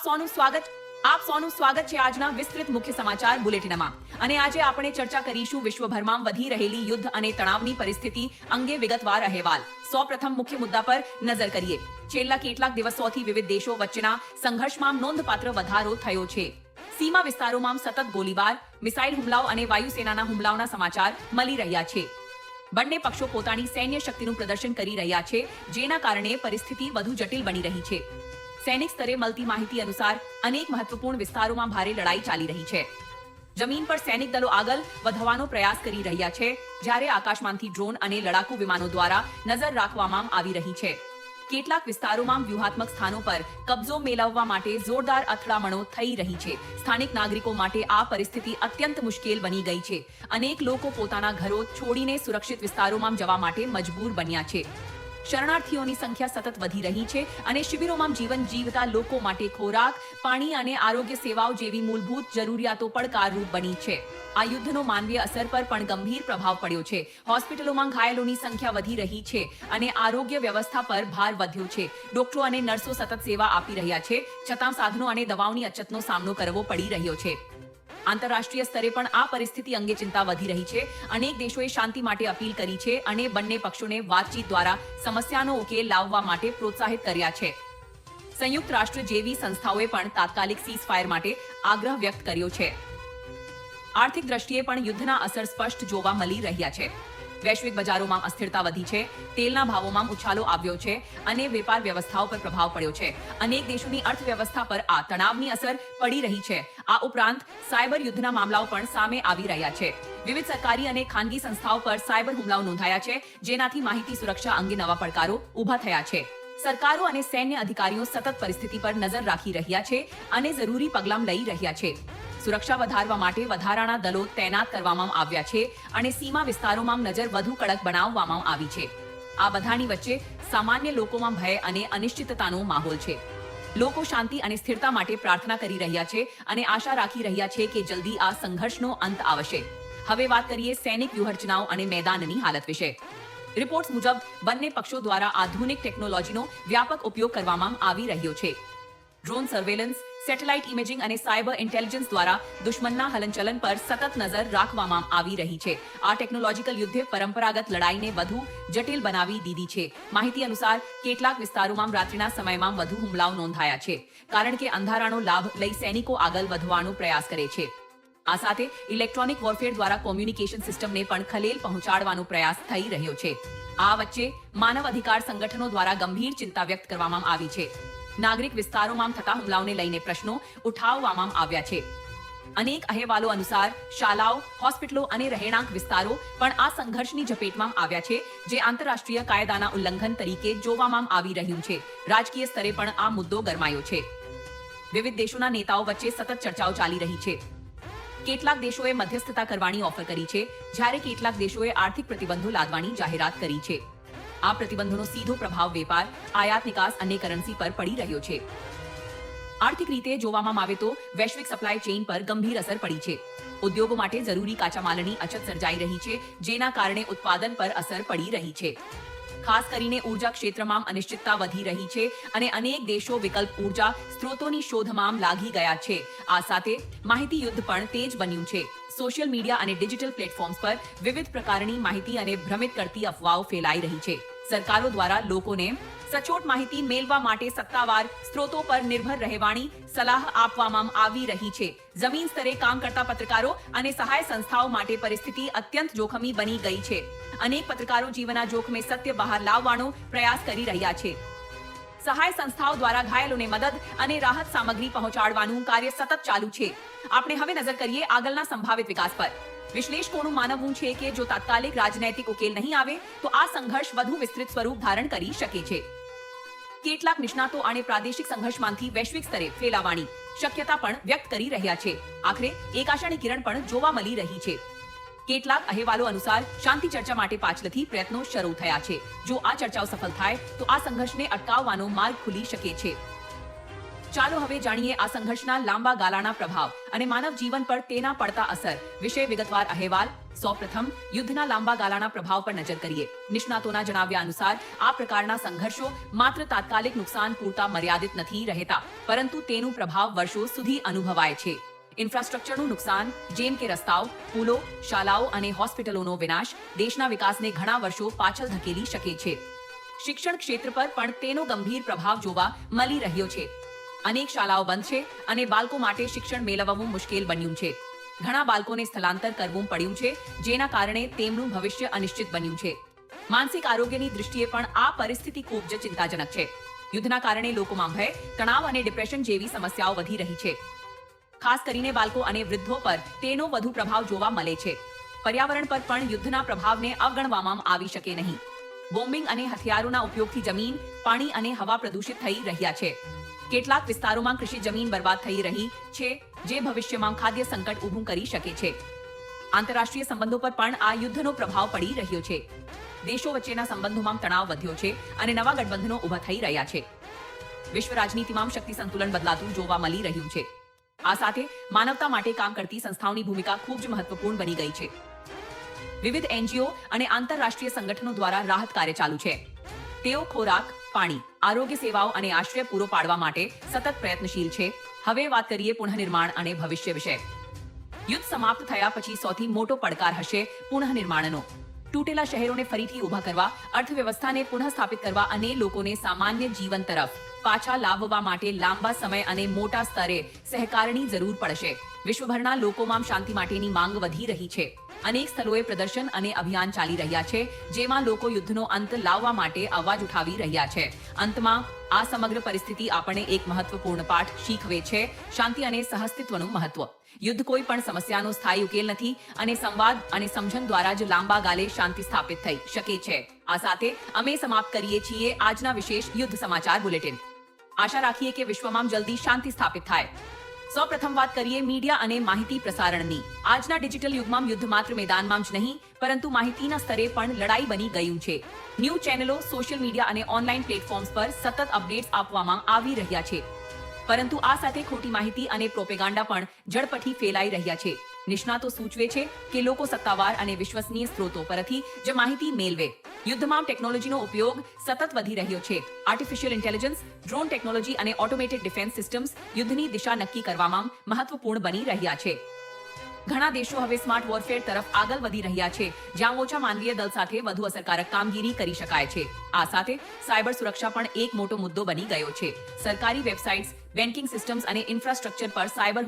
આપ સૌનું સ્વાગત છે આજના વિસ્તૃત મુખ્ય સમાચાર બુલેટિનમાં. અને આજે આપણે ચર્ચા કરીશું વિશ્વભરમાં વધી રહેલી યુદ્ધ અને તણાવની પરિસ્થિતિ અંગે વિગતવાર અહેવાલ. સૌપ્રથમ મુખ્ય મુદ્દા પર નજર કરીએ. છેલ્લા કેટલાક દિવસોથી વિવિધ દેશો વચ્ચેના સંઘર્ષમાં નોંધપાત્ર વધારો થયો છે. સીમા વિસ્તારોમાં સતત ગોળીબાર, મિસાઇલ હુમલાઓ અને વાયુસેનાના હુમલાઓના સમાચાર મળી રહ્યા છે. બંને પક્ષો પોતાની સૈન્ય શક્તિનું પ્રદર્શન કરી રહ્યા છે, જેના કારણે પરિસ્થિતિ વધુ જટિલ બની રહી છે. સૈનિક સ્તરે મળતી માહિતી અનુસાર અનેક મહત્વપૂર્ણ વિસ્તારોમાં ભારે લડાઈ ચાલી રહી છે. જમીન પર સૈનિક દળો આગળ વધવાનો પ્રયાસ કરી રહ્યા છે, જ્યારે આકાશમાંથી ડ્રોન અને લડાકુ વિમાનો દ્વારા નજર રાખવામાં આવી રહી છે. કેટલાક વિસ્તારોમાં વ્યૂહાત્મક સ્થાનો પર કબજો મેળવવા માટે જોરદાર અથડામણો થઈ રહી છે. સ્થાનિક નાગરિકો માટે આ પરિસ્થિતિ અત્યંત મુશ્કેલ બની ગઈ છે. અનેક લોકો પોતાના ઘરો છોડીને સુરક્ષિત વિસ્તારોમાં જવા માટે મજબૂર બન્યા છે. શરણાર્થીઓની સંખ્યા સતત વધી રહી છે અને શિબિરોમાં જીવન જીવતા લોકો માટે ખોરાક, પાણી અને આરોગ્ય સેવાઓ જેવી મૂળભૂત જરૂરિયાતો પડકારરૂપ બની છે. આ યુદ્ધનો માનવીય અસર પર પણ ગંભીર પ્રભાવ પડ્યો છે. હોસ્પિટલોમાં ઘાયલોની સંખ્યા વધી રહી છે અને આરોગ્ય વ્યવસ્થા પર ભાર વધ્યો છે. ડોક્ટરો અને નર્સો સતત સેવા આપી રહ્યા છે, છતાં સાધનો અને દવાઓની અછતનો સામનો કરવો પડી રહ્યો છે. આંતરરાષ્ટ્રીય સ્તરે પણ આ પરિસ્થિતિ અંગે ચિંતા વધી રહી છે. અનેક દેશોએ શાંતિ માટે અપીલ કરી છે અને બંને પક્ષોને વાતચીત દ્વારા સમસ્યાનો ઉકેલ લાવવા માટે પ્રોત્સાહિત કર્યા છે. સંયુક્ત રાષ્ટ્ર જેવી સંસ્થાઓએ પણ તાત્કાલિક સીઝફાયર માટે આગ્રહ વ્યક્ત કર્યો છે. આર્થિક દ્રષ્ટિએ પણ યુદ્ધના અસર સ્પષ્ટ જોવા મળી રહ્યા છે. વૈશ્વિક બજારોમાં અસ્થિરતા વધી છે, તેલના ભાવોમાં ઉછાળો આવ્યો છે અને વેપાર વ્યવસ્થાઓ પર પ્રભાવ પડ્યો છે. અનેક દેશોની અર્થવ્યવસ્થા પર આ તણાવની અસર પડી રહી છે. આ ઉપરાંત સાયબર યુદ્ધના મામલાઓ પણ સામે આવી રહ્યા છે. વિવિધ સરકારી અને ખાનગી સંસ્થાઓ પર સાયબર હુમલાઓ નોંધાયા છે, જેનાથી માહિતી સુરક્ષા અંગે નવા પડકારો ઊભા થયા છે. સરકારો અને સૈન્ય અધિકારીઓ સતત પરિસ્થિતિ પર નજર રાખી રહ્યા છે અને જરૂરી પગલાં લઈ રહ્યા છે. સુરક્ષા વધારવા માટે વધારાના દળો તૈનાત કરવામાં આવ્યા છે અને સીમા વિસ્તારોમાં નજર વધુ કડક બનાવવામાં આવી છે. આ બધાની વચ્ચે સામાન્ય લોકોમાં ભય અને અનિશ્ચિતતાનો માહોલ છે. લોકો શાંતિ અને સ્થિરતા માટે પ્રાર્થના કરી રહ્યા છે અને આશા રાખી રહ્યા છે કે જલ્દી આ સંઘર્ષનો અંત આવશે. હવે વાત કરીએ સૈનિક વ્યૂહરચનાઓ અને મેદાનની હાલત વિશે. રિપોર્ટ્સ મુજબ બંને પક્ષો દ્વારા આધુનિક ટેકનોલોજીનો વ્યાપક ઉપયોગ કરવામાં આવી રહ્યો છે. ડ્રોન સર્વેલન્સ, સેટેલાઇટ ઇમેજિંગ અને સાયબર ઇન્ટેલિજન્સ દ્વારા દુશ્મનના હલનચલન પર સતત નજર રાખવામાં આવી રહી છે. આ ટેકનોલોજીકલ યુદ્ધે પરંપરાગત લડાઈને વધુ જટિલ બનાવી દીધી છે. માહિતી અનુસાર કેટલાક વિસ્તારોમાં રાત્રિના સમયમાં વધુ હુમલાઓ નોંધાયા છે, કારણ કે અંધારાનો લાભ લઈ સૈનિકો આગળ વધવાનો પ્રયાસ કરે છે. આ સાથે ઇલેક્ટ્રોનિક વોરફેર દ્વારા કોમ્યુનિકેશન સિસ્ટમને પણ ખલેલ પહોંચાડવાનો પ્રયાસ થઈ રહ્યો છે. આ વચ્ચે માનવ અધિકાર સંગઠનો દ્વારા ગંભીર ચિંતા વ્યક્ત કરવામાં આવી છે. નાગરિક વિસ્તારોમાં થતા હુમલાઓને લઈને પ્રશ્નો ઉઠાવવામાં આવ્યા છે. અનેક અહેવાલો અનુસાર શાળાઓ, હોસ્પિટલો અને રહેણાંક વિસ્તારો પણ આ સંઘર્ષની ઝપેટમાં આવ્યા છે, જે આંતરરાષ્ટ્રીય કાયદાના ઉલ્લંઘન તરીકે જોવામાં આવી રહ્યું છે. રાજકીય સ્તરે પણ આ મુદ્દો ગરમાયો છે. વિવિધ દેશોના નેતાઓ વચ્ચે સતત ચર્ચાઓ ચાલી રહી છે. કેટલાક દેશોએ મધ્યસ્થતા કરવાની ઓફર કરી છે, જ્યારે કેટલાક દેશોએ આર્થિક પ્રતિબંધો લાદવાની જાહેરાત કરી છે. આ પ્રતિબંધોનો સીધો પ્રભાવ વેપાર, આયાત નિકાસ અને કરન્સી પર પડી રહ્યો છે. આર્થિક રીતે જોવામાં આવે તો વૈશ્વિક સપ્લાય ચેઇન પર ગંભીર અસર પડી છે. ઉદ્યોગો માટે જરૂરી કાચા માલની અછત સર્જાઈ રહી છે, જેના કારણે ઉત્પાદન પર અસર પડી રહી છે. ખાસ કરીને ઉર્જા ક્ષેત્રમાં અનિશ્ચિતતા વધી રહી છે અને અનેક દેશો વિકલ્પ ઉર્જા સ્ત્રોતોની શોધમાં લાગી ગયા છે. આ સાથે માહિતી યુદ્ધ પણ તેજ બન્યું છે. સોશિયલ મીડિયા અને ડિજિટલ પ્લેટફોર્મ્સ પર વિવિધ પ્રકારની માહિતી અને ભ્રમિત કરતી અફવાઓ ફેલાઈ રહી છે. સરકારો દ્વારા લોકોને સચોટ માહિતી મેળવવા માટે સત્તાવાર સ્ત્રોતો પર નિર્ભર રહેવાની સલાહ આપવામાં આવી રહી છે. જમીન સ્તરે કામ કરતા પત્રકારો અને સહાય સંસ્થાઓ માટે પરિસ્થિતિ અત્યંત જોખમી બની ગઈ છે. અનેક પત્રકારો જીવના જોખમે સત્ય બહાર લાવવાનો પ્રયાસ કરી રહ્યા છે. સહાય સંસ્થાઓ દ્વારા ઘાયલોને મદદ અને રાહત સામગ્રી પહોંચાડવાનું કાર્ય સતત ચાલુ છે. આપણે હવે નજર કરીએ આગળના સંભવિત વિકાસ પર. વિશ્લેષકોનું માનવું છે કે જો તાત્કાલિક રાજનૈતિક ઉકેલ નહીં આવે તો આ સંઘર્ષ વધુ વિસ્તૃત સ્વરૂપ ધારણ કરી શકે છે. કેટલાક નિષ્ણાતો આને પ્રાદેશિક સંઘર્ષમાંથી વૈશ્વિક સ્તરે ફેલાવાની શક્યતા પણ વ્યક્ત કરી રહ્યા છે. આખરે એક આશાની કિરણ પણ જોવા મળી રહી છે. કેટલાક અહેવાલો અનુસાર શાંતિ ચર્ચા માટે પાછળથી પ્રયત્નો શરૂ થયા છે. જો આ ચર્ચાઓ સફળ થાય તો આ સંઘર્ષને અટકાવવાનો માર્ગ ખુલી શકે છે. ચાલો હવે જાણીએ આ સંઘર્ષના લાંબા ગાળાના પ્રભાવ અને માનવ જીવન પર તેના પડતા અસર વિશે વિગતવાર અહેવાલ. સૌપ્રથમ યુદ્ધના લાંબા ગાળાના પ્રભાવ પર નજર કરીએ. નિષ્ણાતોના જણાવ્યા અનુસાર આ પ્રકારના સંઘર્ષો માત્ર તાત્કાલિક નુકસાન પૂરતા મર્યાદિત નથી રહેતા, પરંતુ તેનું પ્રભાવ વર્ષો સુધી અનુભવાય છે. ઇન્ફ્રાસ્ટ્રક્ચરનું નુકસાન, જેમ કે રસ્તાઓ, પુલો, શાળાઓ અને હોસ્પિટલોનો વિનાશ દેશના વિકાસને ઘણા વર્ષો પાછળ ધકેલી શકે છે. શિક્ષણ ક્ષેત્ર પર પણ તેનો ગંભીર પ્રભાવ જોવા મળી રહ્યો છે. અનેક શાળાઓ બંધ છે અને બાળકો માટે શિક્ષણ મેળવવું મુશ્કેલ બન્યું છે. ઘણા બાળકોને સ્થળાંતર કરવું પડ્યું છે, જેના કારણે તેમનું ભવિષ્ય અનિશ્ચિત બન્યું છે. માનસિક આરોગ્યની દૃષ્ટિએ પણ આ પરિસ્થિતિ ખૂબ જ ચિંતાજનક છે. યુદ્ધના કારણે લોકોમાં ભય, તણાવ અને ડિપ્રેશન જેવી સમસ્યાઓ વધી રહી છે. ખાસ કરીને બાળકો અને વૃદ્ધો પર તેનો વધુ પ્રભાવ જોવા મળે છે. પર્યાવરણ પર પણ યુદ્ધના પ્રભાવને અવગણવામાં આવી શકે નહીં. બોમ્બિંગ અને હથિયારોના ઉપયોગથી જમીન, પાણી અને હવા પ્રદૂષિત થઈ રહ્યા છે. કેટલાક વિસ્તારોમાં કૃષિ જમીન બરબાદ થઈ રહી છે, જે ભવિષ્યમાં ખાદ્ય સંકટ ઊભું કરી શકે છે. આંતરરાષ્ટ્રીય સંબંધો પર પણ આ યુદ્ધનો પ્રભાવ પડી રહ્યો છે. દેશો વચ્ચેના સંબંધોમાં તણાવ વધ્યો છે અને નવા ગઠબંધનો ઊભા થઈ રહ્યા છે. વિશ્વ રાજનીતિમાં શક્તિ સંતુલન બદલાતું જોવા મળી રહ્યું છે. આ સાથે માનવતા માટે કામ કરતી સંસ્થાઓની ભૂમિકા ખૂબ જ મહત્વપૂર્ણ બની ગઈ છે. વિવિધ એનજીઓ અને આંતરરાષ્ટ્રીય સંગઠનો દ્વારા રાહત કાર્ય ચાલુ છે. તેઓ ખોરાક, પાણી, આરોગ્ય સેવાઓ અને આશ્રય પૂરો પાડવા માટે સતત પ્રયત્નશીલ છે. હવે વાત કરીએ પુનઃનિર્માણ અને ભવિષ્ય વિશે. યુદ્ધ સમાપ્ત થયા પછી સૌથી મોટો પડકાર હશે પુનઃનિર્માણનો. તૂટેલા શહેરોને ફરીથી ઊભા કરવા, અર્થવ્યવસ્થાને પુનઃસ્થાપિત કરવા અને લોકોને સામાન્ય જીવન તરફ પાછા લાવવા માટે લાંબા સમય અને મોટા સ્તરે સહકારની જરૂર પડશે. વિશ્વભરના લોકોમાં શાંતિ માટેની માંગ વધી રહી છે. અનેક સ્થળોએ પ્રદર્શન અને અભિયાન ચાલી રહ્યા છે, જેમાં લોકો યુદ્ધનો અંત લાવવા માટે અવાજ ઉઠાવી રહ્યા છે. અંતમાં આ સમગ્ર પરિસ્થિતિ આપણને એક મહત્વપૂર્ણ પાઠ શીખવે છે: શાંતિ અને સહઅસ્તિત્વનું મહત્વ. યુદ્ધ કોઈ પણ સમસ્યાનો સ્થાયી ઉકેલ નથી અને સંવાદ અને સમજણ દ્વારા જ લાંબા ગાળે શાંતિ સ્થાપિત થઈ શકે છે. આ સાથે અમે સમાપ્ત કરીએ છીએ આજના વિશેષ યુદ્ધ સમાચાર બુલેટિન. આશા રાખીએ કે વિશ્વમાં જલ્દી શાંતિ સ્થાપિત થાય. સૌપ્રથમ વાત કરીએ મીડિયા અને માહિતી પ્રસારણની. આજના ડિજિટલ યુગમાં યુદ્ધ માત્ર મેદાનમાં જ નહીં, પરંતુ માહિતીના સ્તરે પણ લડાઈ બની ગયું છે. ન્યૂઝ ચેનલો, સોશિયલ મીડિયા અને ઓનલાઈન પ્લેટફોર્મ્સ પર સતત અપડેટ્સ આપવામાં આવી રહ્યા છે. પરંતુ આ સાથે ખોટી માહિતી અને પ્રોપેગાન્ડા પણ ઝડપથી ફેલાઈ રહ્યા છે. નિષ્ણાતો સૂચવે છે કે લોકો સત્તાવાર અને વિશ્વસનીય સ્ત્રોતો પરથી જ માહિતી મેળવે. યુદ્ધમાં ટેકનોલોજીનો ઉપયોગ સતત વધી રહ્યો છે. આર્ટિફિશિયલ ઇન્ટેલિજન્સ, ડ્રોન ટેકનોલોજી અને ઓટોમેટેડ ડિફેન્સ સિસ્ટમ્સ યુદ્ધની દિશા નક્કી કરવામાં મહત્વપૂર્ણ બની રહ્યા છે. ઘણા દેશો હવે સ્માર્ટ વોરફેર તરફ આગળ વધી રહ્યા છે, જ્યાં ઓછા માનવીય દળ સાથે વધુ અસરકારક કામગીરી કરી શકાય છે. આ સાથે સાયબર સુરક્ષા પણ એક મોટો મુદ્દો બની ગયો છે. સરકારી વેબસાઇટ્સ, બેન્કિંગ સિસ્ટમ્સ અને ઇન્ફ્રાસ્ટ્રક્ચર પર સાયબર